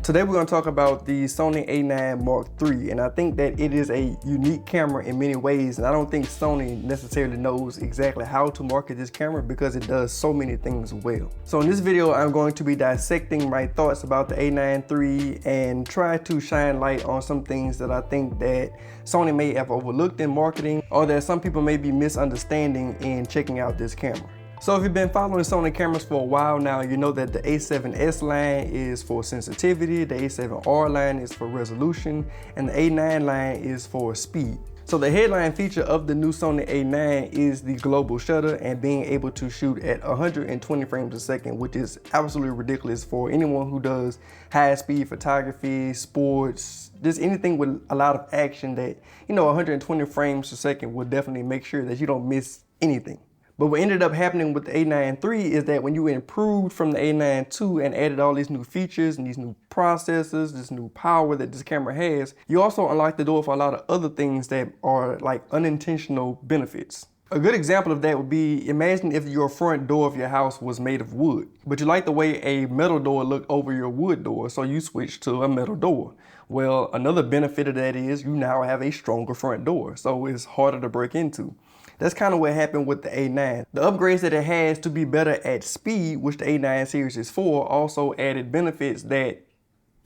Today we're going to talk about the Sony a9 Mark III, and I think that it is a unique camera in many ways, and I don't think Sony necessarily knows exactly how to market this camera because it does so many things well. So in this video, I'm going to be dissecting my thoughts about the a9 III and try to shine light on some things that I think that Sony may have overlooked in marketing, or that some people may be misunderstanding in checking out this camera. So if you've been following Sony cameras for a while now, you know that the a7S line is for sensitivity, the a7R line is for resolution, and the a9 line is for speed. So the headline feature of the new Sony a9 is the global shutter and being able to shoot at 120 frames a second, which is absolutely ridiculous for anyone who does high-speed photography, sports, just anything with a lot of action. That, 120 frames a second will definitely make sure that you don't miss anything. But what ended up happening with the a9 III is that when you improved from the a9 II and added all these new features and these new processors, this new power that this camera has, you also unlocked the door for a lot of other things that are like unintentional benefits. A good example of that would be, imagine if your front door of your house was made of wood, but you like the way a metal door looked over your wood door, so you switched to a metal door. Well, another benefit of that is you now have a stronger front door, so it's harder to break into. That's kind of what happened with the a9. The upgrades that it has to be better at speed, which the a9 series is for, also added benefits that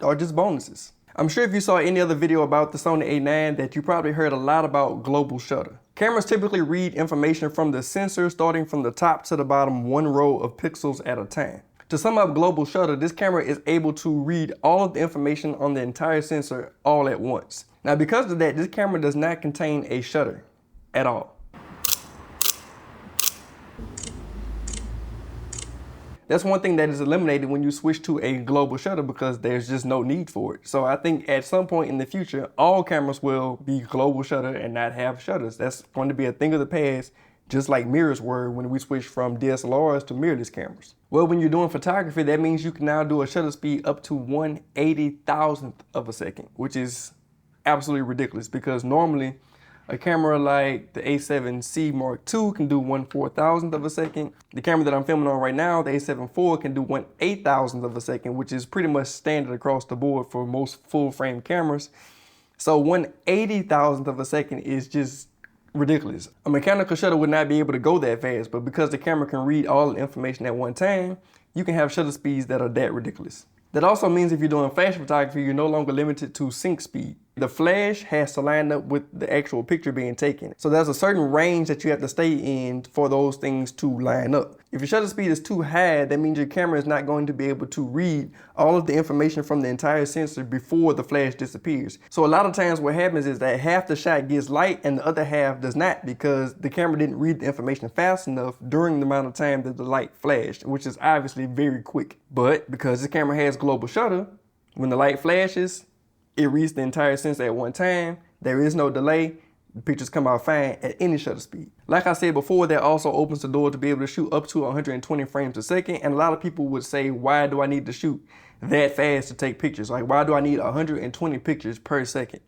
are just bonuses. I'm sure if you saw any other video about the Sony a9 that you probably heard a lot about global shutter. Cameras typically read information from the sensor starting from the top to the bottom, one row of pixels at a time. To sum up global shutter, this camera is able to read all of the information on the entire sensor all at once. Now because of that, this camera does not contain a shutter at all. That's one thing that is eliminated when you switch to a global shutter because there's just no need for it. So I think at some point in the future, all cameras will be global shutter and not have shutters. That's going to be a thing of the past, just like mirrors were when we switched from DSLRs to mirrorless cameras. Well, when you're doing photography, that means you can now do a shutter speed up to 1/80,000th of a second, which is absolutely ridiculous because normally a camera like the a7C Mark II can do 1/4000th of a second. The camera that I'm filming on right now, the a7 IV, can do 1/8000th of a second, which is pretty much standard across the board for most full frame cameras. So 1/80,000th of a second is just ridiculous. A mechanical shutter would not be able to go that fast, but because the camera can read all the information at one time, you can have shutter speeds that are that ridiculous. That also means if you're doing flash photography, you're no longer limited to sync speed. The flash has to line up with the actual picture being taken. So there's a certain range that you have to stay in for those things to line up. If your shutter speed is too high, that means your camera is not going to be able to read all of the information from the entire sensor before the flash disappears. So a lot of times what happens is that half the shot gets light and the other half does not because the camera didn't read the information fast enough during the amount of time that the light flashed, which is obviously very quick. But because this camera has global shutter, when the light flashes, it reads the entire sensor at one time. There is no delay. The pictures come out fine at any shutter speed. Like I said before, that also opens the door to be able to shoot up to 120 frames a second. And a lot of people would say, why do I need to shoot that fast to take pictures? Like, why do I need 120 pictures per second?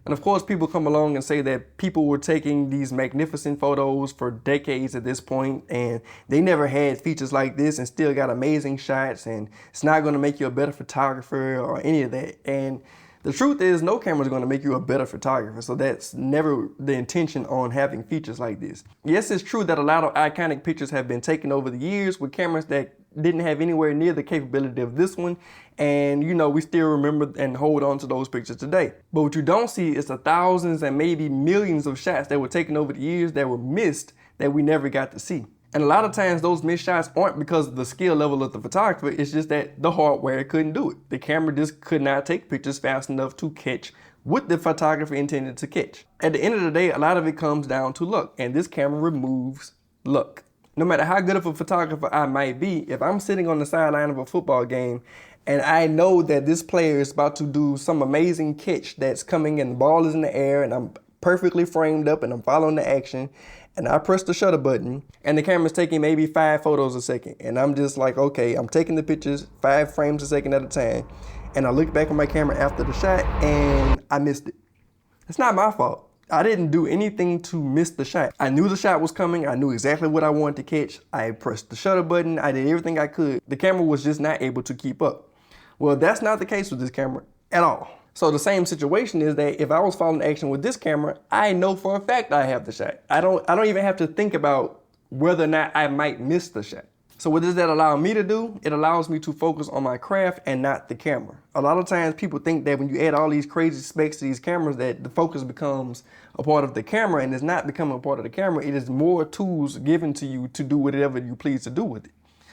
And of course, people come along and say that people were taking these magnificent photos for decades at this point, and they never had features like this and still got amazing shots, and it's not going to make you a better photographer or any of that. And the truth is, no camera is going to make you a better photographer, so that's never the intention on having features like this. Yes, it's true that a lot of iconic pictures have been taken over the years with cameras that didn't have anywhere near the capability of this one, and we still remember and hold on to those pictures today. But what you don't see is the thousands and maybe millions of shots that were taken over the years that were missed that we never got to see. And a lot of times those missed shots aren't because of the skill level of the photographer, it's just that the hardware couldn't do it. The camera just could not take pictures fast enough to catch what the photographer intended to catch. At the end of the day, a lot of it comes down to luck, and this camera removes luck. No matter how good of a photographer I might be, if I'm sitting on the sideline of a football game and I know that this player is about to do some amazing catch that's coming and the ball is in the air and I'm perfectly framed up and I'm following the action, and I press the shutter button and the camera's taking maybe 5 photos a second, and I'm just like, okay, I'm taking the pictures 5 frames a second at a time, and I look back on my camera after the shot and I missed it. It's not my fault. I didn't do anything to miss the shot. I knew the shot was coming. I knew exactly what I wanted to catch. I pressed the shutter button. I did everything I could. The camera was just not able to keep up. Well, that's not the case with this camera at all. So the same situation is that if I was following action with this camera, I know for a fact I have the shot. I don't even have to think about whether or not I might miss the shot. So what does that allow me to do? It allows me to focus on my craft and not the camera. A lot of times people think that when you add all these crazy specs to these cameras that the focus becomes a part of the camera, and it's not becoming a part of the camera. It is more tools given to you to do whatever you please to do with it.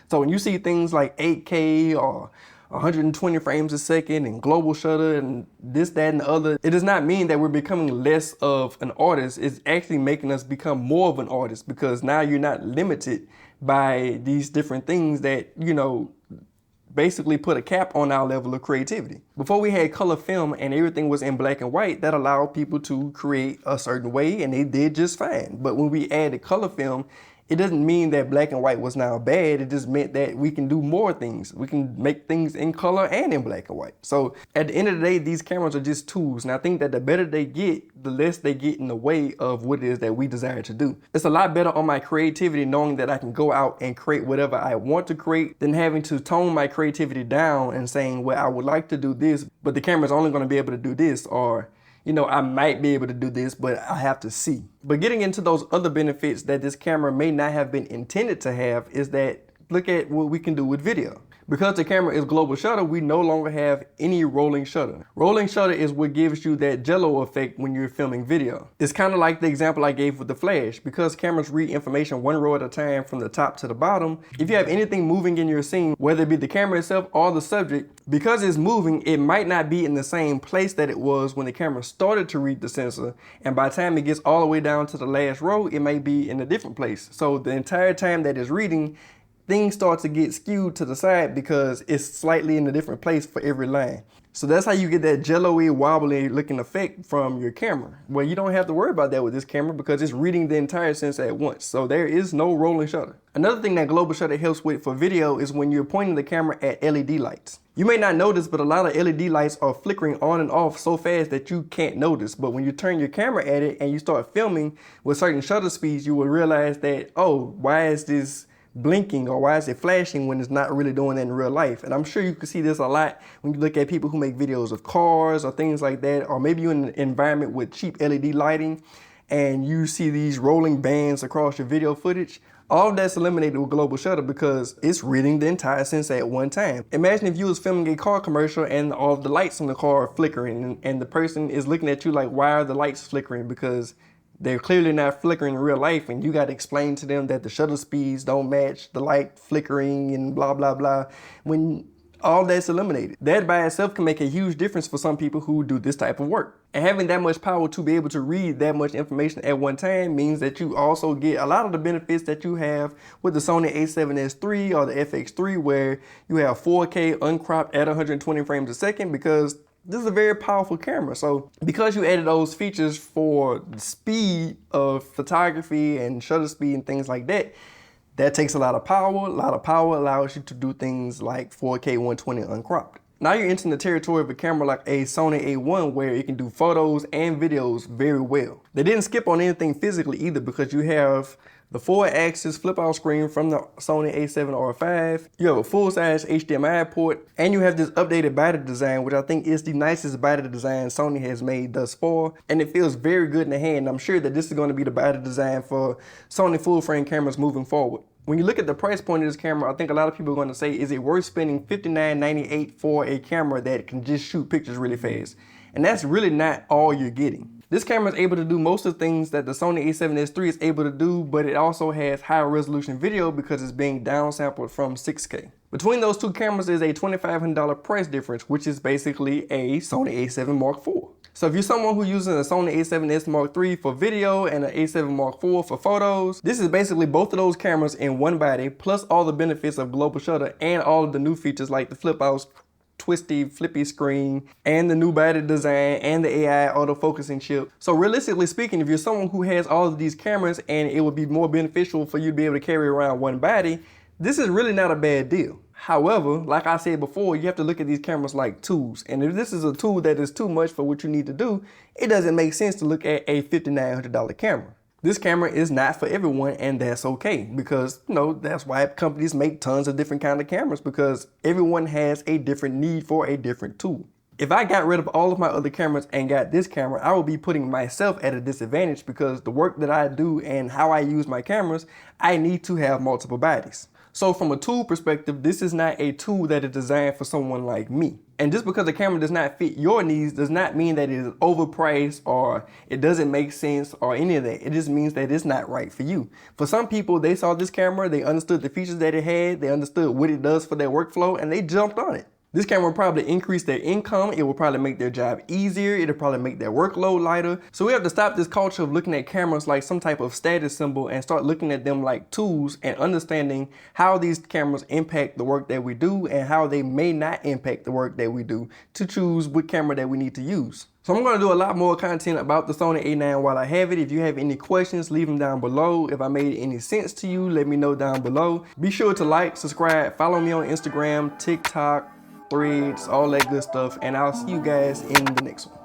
So when you see things like 8K or 120 frames a second and global shutter and this, that, and the other, it does not mean that we're becoming less of an artist. It's actually making us become more of an artist, because now you're not limited by these different things that, you know, basically put a cap on our level of creativity. Before we had color film and everything was in black and white, that allowed people to create a certain way, and they did just fine. But when we added color film, it doesn't mean that black and white was now bad. It just meant that we can do more things. We can make things in color and in black and white. So at the end of the day, these cameras are just tools. And I think that the better they get, the less they get in the way of what it is that we desire to do. It's a lot better on my creativity knowing that I can go out and create whatever I want to create than having to tone my creativity down and saying, well, I would like to do this, but the camera's only going to be able to do this, or you know, I might be able to do this, but I have to see. But getting into those other benefits that this camera may not have been intended to have is that, look at what we can do with video. Because the camera is global shutter, we no longer have any rolling shutter. Rolling shutter is what gives you that jello effect when you're filming video. It's kind of like the example I gave with the flash. Because cameras read information one row at a time from the top to the bottom, if you have anything moving in your scene, whether it be the camera itself or the subject, because it's moving, it might not be in the same place that it was when the camera started to read the sensor. And by the time it gets all the way down to the last row, it may be in a different place. So the entire time that it's reading, things start to get skewed to the side because it's slightly in a different place for every line. So that's how you get that jello-y, wobbly looking effect from your camera. Well, you don't have to worry about that with this camera because it's reading the entire sensor at once. So there is no rolling shutter. Another thing that global shutter helps with for video is when you're pointing the camera at LED lights. You may not notice, but a lot of LED lights are flickering on and off so fast that you can't notice. But when you turn your camera at it and you start filming with certain shutter speeds, you will realize that, oh, why is this blinking, or why is it flashing when it's not really doing that in real life? And I'm sure you can see this a lot when you look at people who make videos of cars or things like that, or maybe you're in an environment with cheap LED lighting and you see these rolling bands across your video footage. All of that's eliminated with global shutter because it's reading the entire sensor at one time. Imagine if you was filming a car commercial and all of the lights in the car are flickering, and the person is looking at you like, why are the lights flickering? Because they're clearly not flickering in real life, and you got to explain to them that the shutter speeds don't match the light flickering and blah, blah, blah. When all that's eliminated, that by itself can make a huge difference for some people who do this type of work. And having that much power to be able to read that much information at one time means that you also get a lot of the benefits that you have with the Sony a7S III or the FX3, where you have 4K uncropped at 120 frames a second, because this is a very powerful camera. So because you added those features for the speed of photography and shutter speed and things like that, that takes a lot of power. A lot of power allows you to do things like 4K 120 uncropped. Now you're entering the territory of a camera like a Sony a1, where it can do photos and videos very well. They didn't skip on anything physically either, because you have the 4-axis flip-out screen from the Sony a7R5. You have a full-size HDMI port, and you have this updated body design, which I think is the nicest body design Sony has made thus far, and it feels very good in the hand. I'm sure that this is going to be the body design for Sony full-frame cameras moving forward. When you look at the price point of this camera, I think a lot of people are going to say, is it worth spending $59.98 for a camera that can just shoot pictures really fast? And that's really not all you're getting. This camera is able to do most of the things that the Sony a7S III is able to do, but it also has higher resolution video because it's being downsampled from 6K. Between those two cameras is a $2,500 price difference, which is basically a Sony a7 Mark IV. So if you're someone who's using a Sony a7S Mark III for video and an a7 Mark IV for photos, this is basically both of those cameras in one body, plus all the benefits of global shutter and all of the new features like the flip outs, twisty, flippy screen, and the new body design, and the AI autofocusing chip. So realistically speaking, if you're someone who has all of these cameras and it would be more beneficial for you to be able to carry around one body, this is really not a bad deal. However, like I said before, you have to look at these cameras like tools. And if this is a tool that is too much for what you need to do, it doesn't make sense to look at a $5,900 camera. This camera is not for everyone, and that's okay, because that's why companies make tons of different kind of cameras, because everyone has a different need for a different tool. If I got rid of all of my other cameras and got this camera, I would be putting myself at a disadvantage, because the work that I do and how I use my cameras, I need to have multiple bodies. So from a tool perspective, this is not a tool that is designed for someone like me. And just because the camera does not fit your needs does not mean that it is overpriced or it doesn't make sense or any of that. It just means that it's not right for you. For some people, they saw this camera, they understood the features that it had, they understood what it does for their workflow, and they jumped on it. This camera will probably increase their income. It will probably make their job easier. It'll probably make their workload lighter. So we have to stop this culture of looking at cameras like some type of status symbol and start looking at them like tools and understanding how these cameras impact the work that we do and how they may not impact the work that we do to choose what camera that we need to use. So I'm going to do a lot more content about the Sony a9 while I have it. If you have any questions, leave them down below. If I made any sense to you, let me know down below. Be sure to like, subscribe, follow me on Instagram, TikTok, Threads, all that good stuff, and I'll see you guys in the next one.